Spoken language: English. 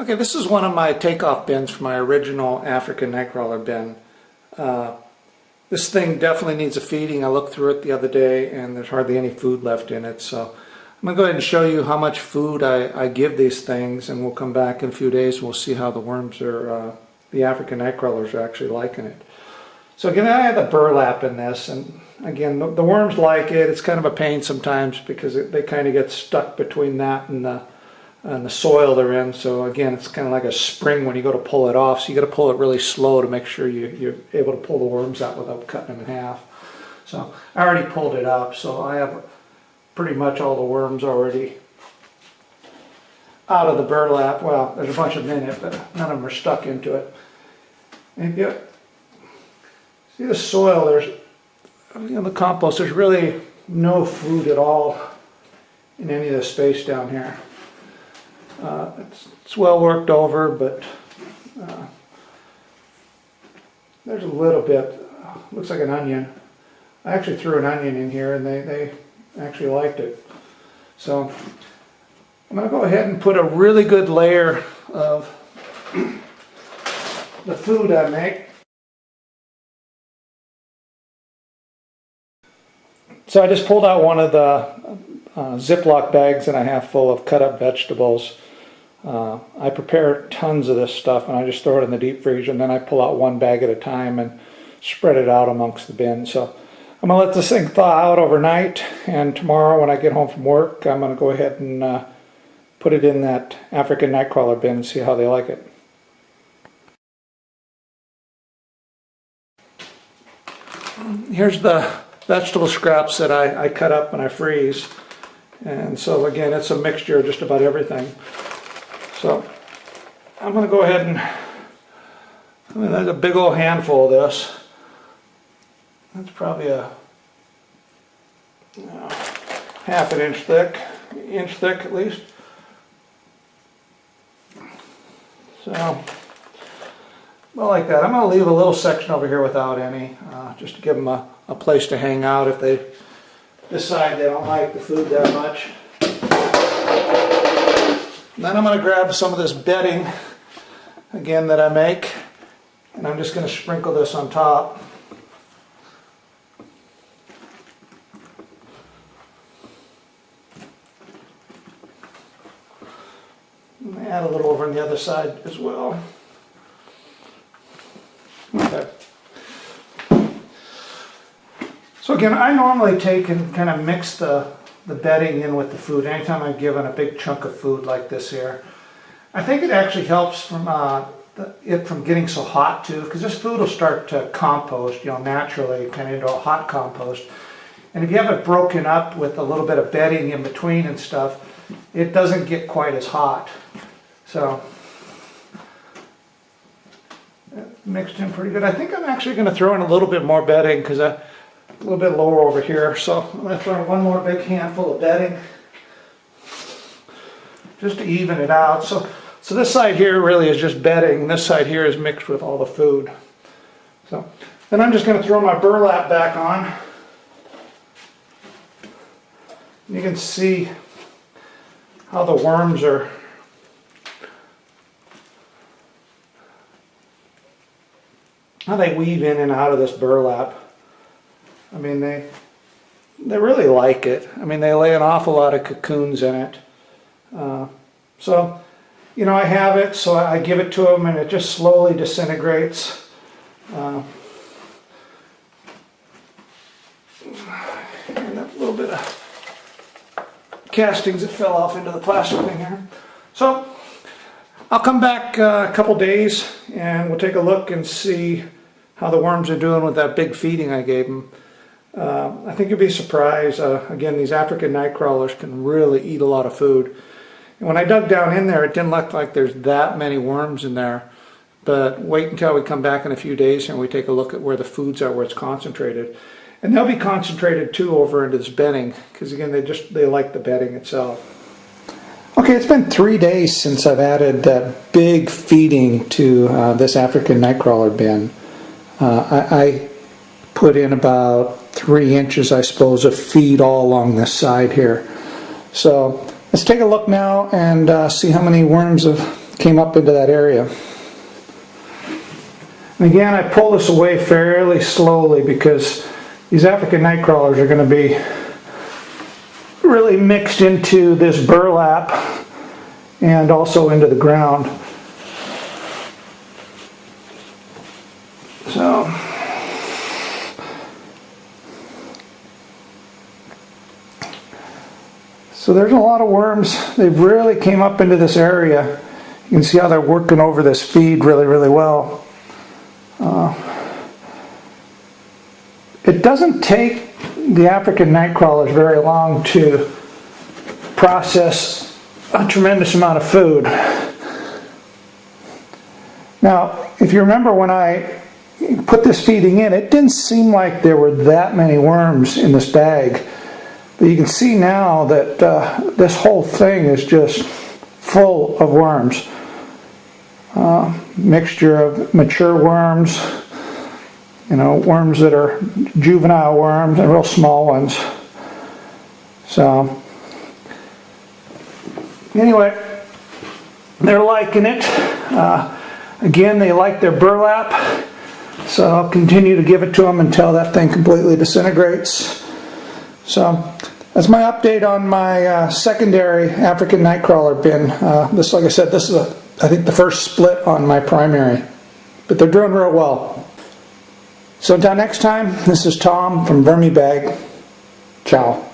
Okay, this is one of my takeoff bins from my original African nightcrawler bin. This thing definitely needs a feeding. I looked through it the other day and there's hardly any food left in it. So I'm going to go ahead and show you how much food I give these things, and we'll come back in a few days and we'll see how the worms are, the African nightcrawlers are actually liking it. So again, I have the burlap in this, and again, the worms like it. It's kind of a pain sometimes because they kind of get stuck between that and the soil they're in. So again, it's kind of like a spring when you go to pull it off. So you got to pull it really slow to make sure you're able to pull the worms out without cutting them in half. So I already pulled it up, so I have pretty much all the worms already out of the burlap. Well, there's a bunch of them in it, but none of them are stuck into it. And if you see the soil, there's, the compost, there's really no food at all in any of the space down here. It's well worked over, but there's a little bit, looks like an onion. I actually threw an onion in here and they actually liked it. So I'm going to go ahead and put a really good layer of the food I make. So I just pulled out one of the Ziploc bags that I have full of cut up vegetables. I prepare tons of this stuff and I just throw it in the deep freezer, and then I pull out one bag at a time and spread it out amongst the bins. So I'm going to let this thing thaw out overnight, and tomorrow when I get home from work I'm going to go ahead and put it in that African nightcrawler bin and see how they like it. Here's the vegetable scraps that I cut up and I freeze. And so again, it's a mixture of just about everything. So I'm going to go ahead and, there's a big old handful of this. That's probably a half an inch thick at least. So, well, like that. I'm going to leave a little section over here without any, just to give them a place to hang out if they decide they don't like the food that much. Then I'm going to grab some of this bedding, again, that I make, and I'm just going to sprinkle this on top. And add a little over on the other side as well. Okay. So again, I normally take and kind of mix the bedding in with the food anytime I'm given a big chunk of food like this here. I think it actually helps from it from getting so hot too, because this food will start to compost, naturally, kind of into a hot compost. And if you have it broken up with a little bit of bedding in between and stuff, it doesn't get quite as hot. So mixed in pretty good. I think I'm actually going to throw in a little bit more bedding because a little bit lower over here. So I'm going to throw in one more big handful of bedding just to even it out. So this side here really is just bedding. This side here is mixed with all the food. So then I'm just going to throw my burlap back on. You can see how the worms are how they weave in and out of this burlap. I mean, they really like it. I mean, they lay an awful lot of cocoons in it. So, I have it, so I give it to them, and it just slowly disintegrates. And that little bit of castings that fell off into the plastic thing here. So, I'll come back a couple days, and we'll take a look and see how the worms are doing with that big feeding I gave them. I think you'll be surprised. Again, these African nightcrawlers can really eat a lot of food. And when I dug down in there, it didn't look like there's that many worms in there. But wait until we come back in a few days and we take a look at where the foods are, where it's concentrated. And they'll be concentrated too over into this bedding, because again, they like the bedding itself. Okay, it's been 3 days since I've added that big feeding to this African nightcrawler bin. I put in about 3 inches, I suppose, of feed all along this side here. So let's take a look now and see how many worms have came up into that area. And again, I pull this away fairly slowly because these African night crawlers are going to be really mixed into this burlap and also into the ground. So there's a lot of worms. They really came up into this area. You can see how they're working over this feed really, really well. It doesn't take the African night crawlers very long to process a tremendous amount of food. Now, if you remember when I put this feeding in, it didn't seem like there were that many worms in this bag. But you can see now that this whole thing is just full of worms. Mixture of mature worms, worms that are juvenile worms and real small ones. So, anyway, they're liking it. Again, they like their burlap, so I'll continue to give it to them until that thing completely disintegrates. So, that's my update on my secondary African nightcrawler bin. This, like I said, this is I think the first split on my primary, but they're doing real well. So until next time, this is Tom from VermiBag. Ciao.